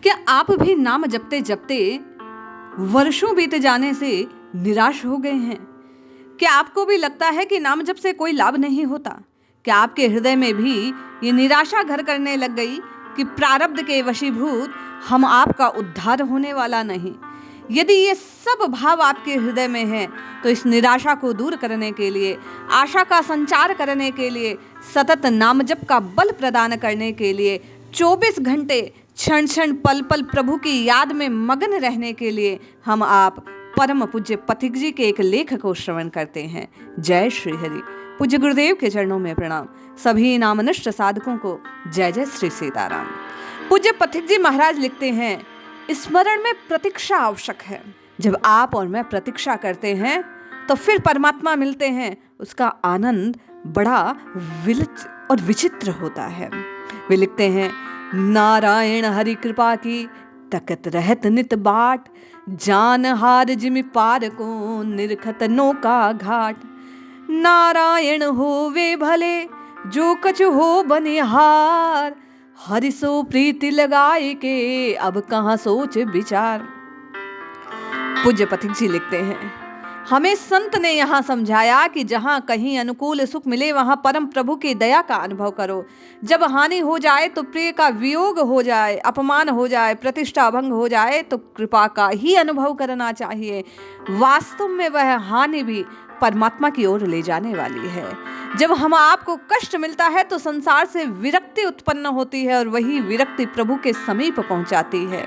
क्या आप भी नाम जपते जपते वर्षों बीत जाने से निराश हो गए हैं? क्या आपको भी लगता है कि नाम जप से कोई लाभ नहीं होता? क्या आपके हृदय में भी ये निराशा घर करने लग गई कि प्रारब्ध के वशीभूत हम आपका उद्धार होने वाला नहीं? यदि ये सब भाव आपके हृदय में है तो इस निराशा को दूर करने के लिए, आशा का संचार करने के लिए, सतत नाम जप का बल प्रदान करने के लिए, 24 घंटे क्षण क्षण पल पल प्रभु की याद में मगन रहने के लिए हम आप परम पूज्य पथिक जी के एक लेख को श्रवण करते हैं। जय श्री हरि। पूज्य गुरुदेव के चरणों में प्रणाम। सभी नामनिष्ठ साधकों को जय जय श्री सीताराम। पूज्य पथिक जी महाराज लिखते हैं, स्मरण में प्रतीक्षा आवश्यक है। जब आप और मैं प्रतीक्षा करते हैं तो फिर परमात्मा मिलते हैं। उसका आनंद बड़ा विलच और विचित्र होता है। वे लिखते हैं, नारायण हरि कृपा की तकत रहत नित बाट, जान हार जिमि पार को निरखत नौका घाट। नारायण हो वे भले जो कछु हो बनिहार, हरि सो प्रीति लगाए के अब कहाँ सोच विचार। पूज्य पथिक जी लिखते हैं, हमें संत ने यहाँ समझाया कि जहाँ कहीं अनुकूल सुख मिले वहाँ परम प्रभु की दया का अनुभव करो। जब हानि हो जाए तो प्रिय का वियोग हो जाए, अपमान हो जाए, प्रतिष्ठा भंग हो जाए तो कृपा का ही अनुभव करना चाहिए। वास्तव में वह हानि भी परमात्मा की ओर ले जाने वाली है। जब हम आपको कष्ट मिलता है तो संसार से विरक्ति उत्पन्न होती है और वही विरक्ति प्रभु के समीप पहुंचाती है।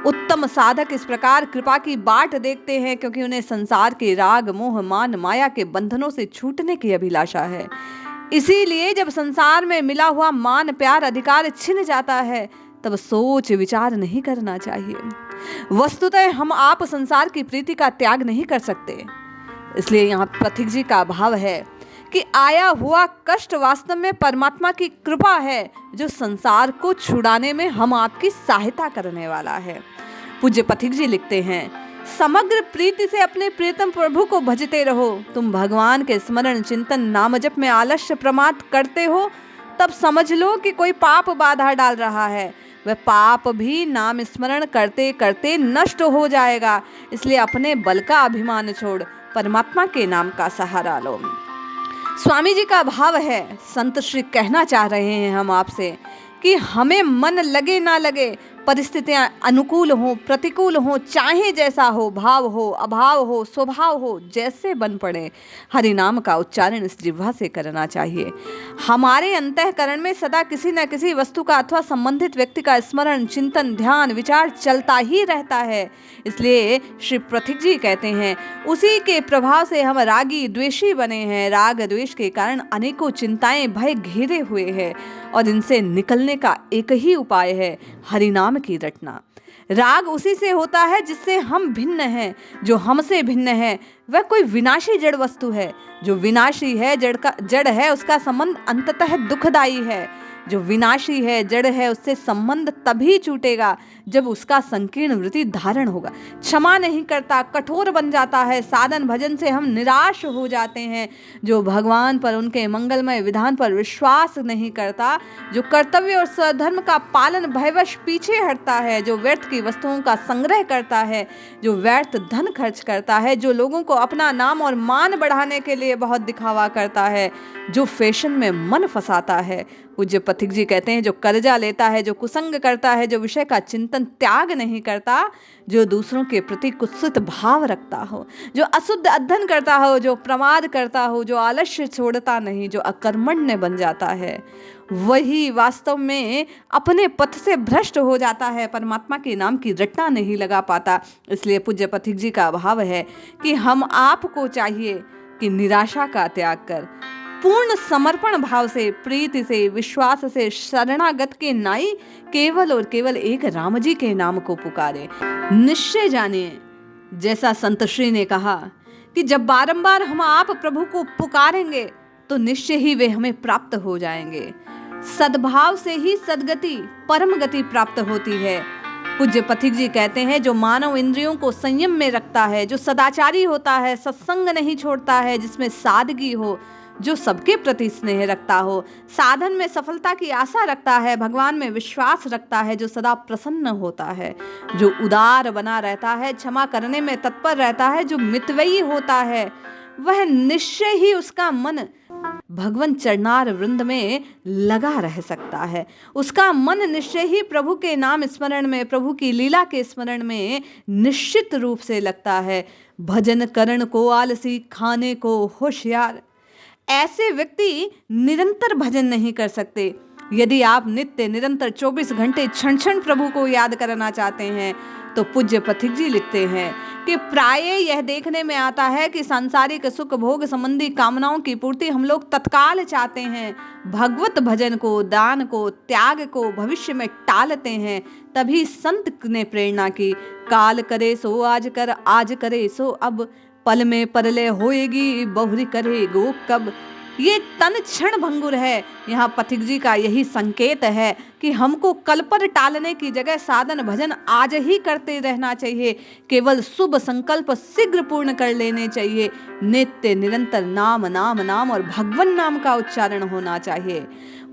उत्तम साधक इस प्रकार कृपा की बाट देखते हैं क्योंकि उन्हें संसार के राग मोह मान माया के बंधनों से छूटने की अभिलाषा है। इसीलिए जब संसार में मिला हुआ मान प्यार अधिकार छिन जाता है तब सोच विचार नहीं करना चाहिए। वस्तुतः हम आप संसार की प्रीति का त्याग नहीं कर सकते। इसलिए यहाँ पथिक जी का भाव है कि आया हुआ कष्ट वास्तव में परमात्मा की कृपा है जो संसार को छुड़ाने में हम आपकी सहायता करने वाला है। पूज्य पथिक जी लिखते हैं, समग्र प्रीति से अपने प्रियतम प्रभु को भजते रहो। तुम भगवान के स्मरण चिंतन नाम जप में आलस्य प्रमाद करते हो तब समझ लो कि कोई पाप बाधा डाल रहा है। वह पाप भी नाम स्मरण करते करते नष्ट हो जाएगा। इसलिए अपने बल का अभिमान छोड़ परमात्मा के नाम का सहारा लो। स्वामी जी का भाव है, संत श्री कहना चाह रहे हैं हम आपसे कि हमें मन लगे ना लगे, परिस्थितियां अनुकूल हो प्रतिकूल हो, चाहे जैसा हो, भाव हो अभाव हो स्वभाव हो, जैसे बन पड़े, हरि नाम का उच्चारण इस जिह्वा से करना चाहिए। हमारे अंतःकरण में सदा किसी न किसी वस्तु का अथवा संबंधित व्यक्ति का स्मरण चिंतन ध्यान विचार चलता ही रहता है। इसलिए श्री पथिक जी कहते हैं, उसी के प्रभाव से हम रागी द्वेषी बने हैं। राग द्वेष के कारण अनेकों चिंताएं भय घेरे हुए हैं और इनसे निकलने का एक ही उपाय है, हरि नाम की रटना। राग उसी से होता है जिससे हम भिन्न हैं। जो हमसे भिन्न है वह कोई विनाशी जड़ वस्तु है। जो विनाशी है जड़ है उसका संबंध अंततः दुखदायी है। जो विनाशी है जड़ है उससे संबंध तभी छूटेगा जब उसका संकीर्ण वृत्ति धारण होगा। क्षमा नहीं करता, कठोर बन जाता है। साधन भजन से हम निराश हो जाते हैं। जो भगवान पर उनके मंगलमय विधान पर विश्वास नहीं करता, जो कर्तव्य और स्वधर्म का पालन भयवश पीछे हटता है, जो व्यर्थ की वस्तुओं का संग्रह करता है, जो व्यर्थ धन खर्च करता है, जो लोगों को अपना नाम और मान बढ़ाने के लिए बहुत दिखावा करता है, जो फैशन में मन फंसाता है। पूज्य पथिक जी कहते हैं, जो कर्जा लेता है, जो कुसंग करता है, जो विषय का चिंतन त्याग नहीं करता, जो दूसरों के प्रति कुत्सित भाव रखता हो, जो अशुद्ध अध्ययन करता हो, जो प्रमाद करता हो, जो आलस्य छोड़ता नहीं, जो अकर्मण्य बन जाता है, वही वास्तव में अपने पथ से भ्रष्ट हो जाता है, परमात्मा के नाम की रटना नहीं लगा पाता। इसलिए पूज्य पथिक जी का भाव है कि हम आपको चाहिए कि निराशा का त्याग कर पूर्ण समर्पण भाव से, प्रीति से, विश्वास से शरणागत के नाई केवल और केवल एक राम जी के नाम को पुकारे। निश्चय जानिए, जैसा संत श्री ने कहा कि जब बारंबार हम आप प्रभु को पुकारेंगे तो निश्चय ही वे हमें प्राप्त हो जाएंगे। सद्भाव से ही सद्गति परम गति प्राप्त होती है। पूज्य पथिक जी कहते हैं, जो मानव इंद्रियों को संयम में रखता है, जो सदाचारी होता है, सत्संग नहीं छोड़ता है, जिसमें सादगी हो, जो सबके प्रति स्नेह रखता हो, साधन में सफलता की आशा रखता है, भगवान में विश्वास रखता है, जो सदा प्रसन्न होता है, जो उदार बना रहता है, क्षमा करने में तत्पर रहता है, जो मितव्ययी होता है, वह निश्चय ही उसका मन भगवान चरणार वृंद में लगा रह सकता है। उसका मन निश्चय ही प्रभु के नाम स्मरण में, प्रभु की लीला के स्मरण में निश्चित रूप से लगता है। भजन करण को आलसी, खाने को होशियार, ऐसे व्यक्ति निरंतर भजन नहीं कर सकते। यदि आप नित्य निरंतर 24 घंटे क्षण क्षण प्रभु को याद करना चाहते हैं तो पूज्य पथिक जी लिखते हैं कि प्रायः यह देखने में आता है कि सांसारिक सुख भोग संबंधी कामनाओं की पूर्ति हम लोग तत्काल चाहते हैं, भगवत भजन को, दान को, त्याग को भविष्य में टालते हैं। तभी संत ने प्रेरणा की, काल करे सो आज कर, आज करे सो अब, पल में परलय होएगी, बहुरी करेगो कब। ये तन क्षण भंगुर है। यहाँ पथिक जी का यही संकेत है कि हमको कल पर टालने की जगह साधन भजन आज ही करते रहना चाहिए। केवल शुभ संकल्प शीघ्र पूर्ण कर लेने चाहिए। नित्य निरंतर नाम नाम नाम और भगवान नाम का उच्चारण होना चाहिए।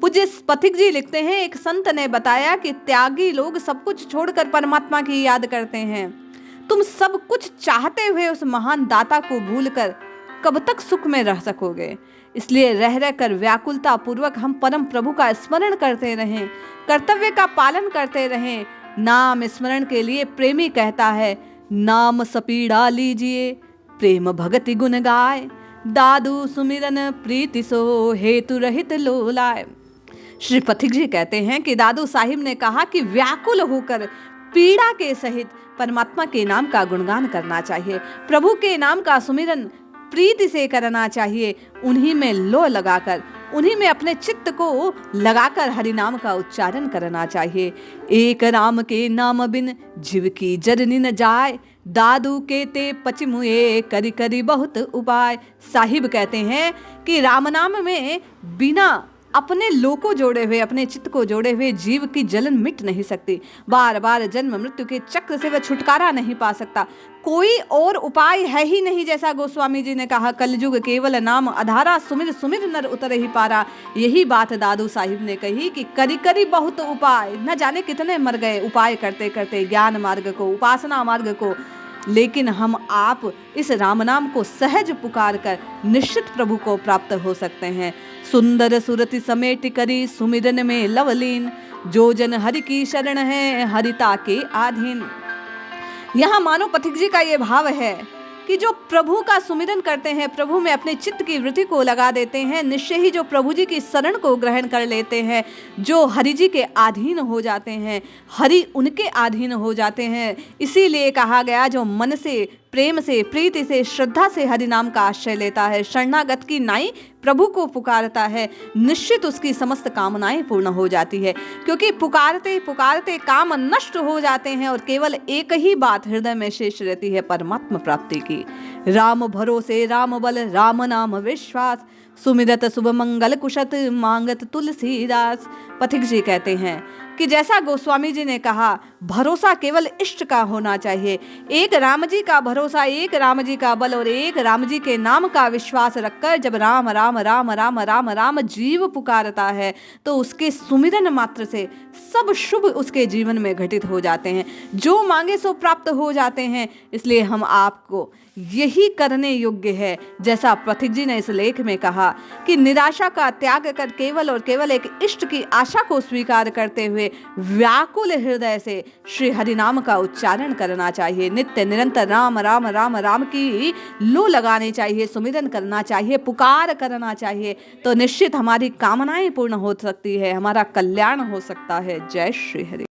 पूज्य पथिक जी लिखते हैं, एक संत ने बताया कि त्यागी लोग सब कुछ छोड़कर परमात्मा की याद करते हैं। तुम सब कुछ चाहते हुए उस महान दाता को भूलकर कब तक सुख में रह सकोगे। इसलिए रह रह कर व्याकुलता पूर्वक हम परम प्रभु का स्मरण करते रहें, कर्तव्य का पालन करते रहें। नाम स्मरण के लिए प्रेमी कहता है, नाम सपीड़ा लीजिए, प्रेम भगति गुण गाए, दादू सुमिरन प्रीति सो, हेतु रहित लोलाए। श्री पथिक जी कहते हैं कि दादू साहिब ने कहा कि व्याकुल होकर पीड़ा के सहित परमात्मा के नाम का गुणगान करना चाहिए, प्रभु के नाम का सुमिरन प्रीति से करना चाहिए, उन्हीं में लो लगाकर, उन्हीं में अपने चित्त को लगाकर हरि नाम का उच्चारण करना चाहिए। एक राम के नाम बिन जीव की जरनी न जाए, दादू के ते पचमुए करी करी बहुत उपाय। साहिब कहते हैं कि राम नाम में बिना अपने लो को जोड़े हुए, अपने चित्त को जोड़े हुए जीव की जलन मिट नहीं सकती। बार बार जन्म मृत्यु के चक्र से वह छुटकारा नहीं पा सकता। कोई और उपाय है ही नहीं। जैसा गोस्वामी जी ने कहा, कलयुग केवल नाम आधारा, सुमिर सुमिर नर उतरे ही पारा। यही बात दादू साहिब ने कही कि करी करी बहुत उपाय, न जाने कितने मर गए उपाय करते करते, ज्ञान मार्ग को, उपासना मार्ग को। लेकिन हम आप इस राम नाम को सहज पुकार कर निश्चित प्रभु को प्राप्त हो सकते हैं। सुंदर सुरति समेट करी सुमिरन में लवलीन, जो जन हरि की शरण है हरिता के आधीन। यहाँ मानो पथिक जी का ये भाव है कि जो प्रभु का सुमिरन करते हैं, प्रभु में अपने चित्त की वृत्ति को लगा देते हैं, निश्चय ही जो प्रभु जी की शरण को ग्रहण कर लेते हैं, जो हरि जी के अधीन हो जाते हैं, हरि उनके अधीन हो जाते हैं। इसीलिए कहा गया, जो मन से, प्रेम से, प्रीति से, श्रद्धा से हरि नाम का आश्रय लेता है, शरणागत की नाई प्रभु को पुकारता है, निश्चित उसकी समस्त कामनाएं पूर्ण हो जाती है। क्योंकि पुकारते पुकारते काम नष्ट हो जाते हैं और केवल एक ही बात हृदय में शेष रहती है, परमात्मा प्राप्ति की। राम भरोसे राम बल, राम नाम विश्वास, सुमिरत शुभ मंगल कुशत, मांगत तुलसीदास। पथिक जी कहते हैं कि जैसा गोस्वामी जी ने कहा, भरोसा केवल इष्ट का होना चाहिए। एक राम जी का भरोसा, एक राम जी का बल और एक राम जी के नाम का विश्वास रखकर जब राम राम राम राम राम राम जीव पुकारता है तो उसके सुमिरन मात्र से सब शुभ उसके जीवन में घटित हो जाते हैं, जो मांगे सो प्राप्त हो जाते हैं। इसलिए हम आपको यही करने योग्य है, जैसा पथिक जी ने इस लेख में कहा कि निराशा का त्याग कर केवल और केवल एक इष्ट की आशा को स्वीकार करते हुए व्याकुल हृदय से श्री हरि नाम का उच्चारण करना चाहिए। नित्य निरंतर राम राम राम राम की लो लगानी चाहिए, सुमिरन करना चाहिए, पुकार करना चाहिए, तो निश्चित हमारी कामनाएं पूर्ण हो सकती है, हमारा कल्याण हो सकता है। जय श्री हरि।